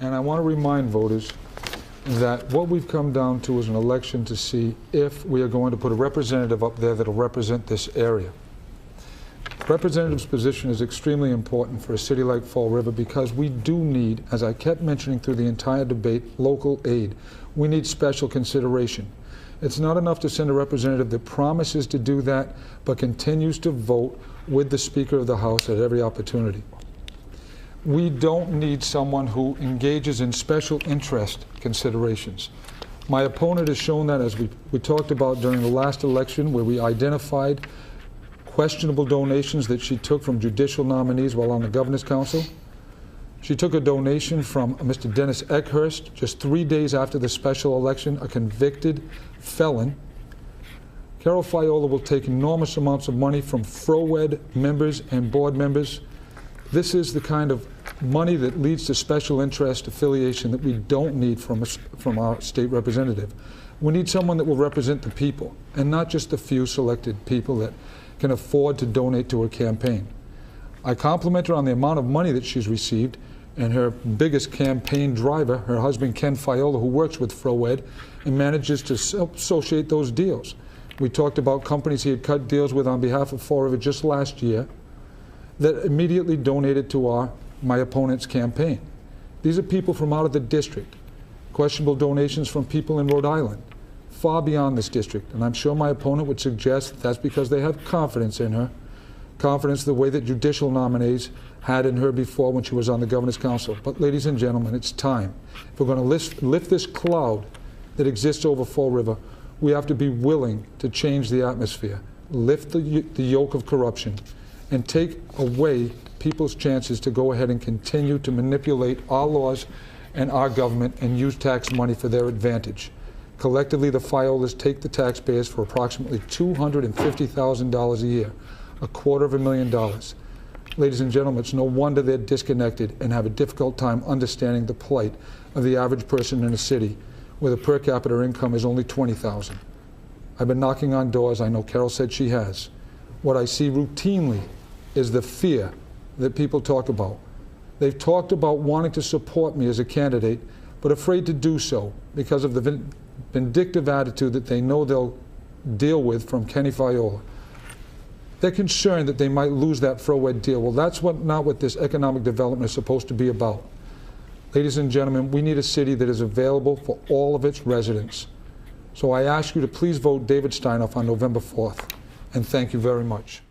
And I want to remind voters that what we've come down to is an election to see if we are going to put a representative up there that will represent this area. Representative's position is extremely important for a city like Fall River because we do need, as I kept mentioning through the entire debate, local aid. We need special consideration. It's not enough to send a representative that promises to do that but continues to vote with the Speaker of the House at every opportunity. We don't need someone who engages in special interest considerations. My opponent has shown that, as we talked about during the last election, where we identified questionable donations that she took from judicial nominees while on the Governor's Council. She took a donation from Mr. Dennis Eckhurst just 3 days after the special election, a convicted felon. Carol Fiola will take enormous amounts of money from FROED members and board members. This is the kind of money that leads to special interest affiliation that we don't need from our state representative. We need someone that will represent the people and not just the few selected people that can afford to donate to her campaign. I compliment her on the amount of money that she's received, and her biggest campaign driver, her husband Ken Fiola, who works with FROED and manages to associate those deals. We talked about companies he had cut deals with on behalf of Fall River just last year that immediately donated to my opponent's campaign. These are people from out of the district. Questionable donations from people in Rhode Island, far beyond this district. And I'm sure my opponent would suggest that's because they have confidence in her, confidence the way that judicial nominees had in her before when she was on the Governor's Council. But ladies and gentlemen, it's time. If we're going to lift this cloud that exists over Fall River, we have to be willing to change the atmosphere, lift the yoke of corruption, and take away people's chances to go ahead and continue to manipulate our laws and our government and use tax money for their advantage. Collectively, the Fiolas take the taxpayers for approximately $250,000 a year, $250,000. Ladies and gentlemen, it's no wonder they're disconnected and have a difficult time understanding the plight of the average person in a city where the per capita income is only $20,000. I've been knocking on doors. I know Carol said she has. What I see routinely is the fear that people talk about. They've talked about wanting to support me as a candidate, but afraid to do so because of the vindictive attitude that they know they'll deal with from Kenny Fiola. They're concerned that they might lose that FROED deal. Well, that's not what this economic development is supposed to be about. Ladies and gentlemen, we need a city that is available for all of its residents. So I ask you to please vote David Steinhof on November 4th, and thank you very much.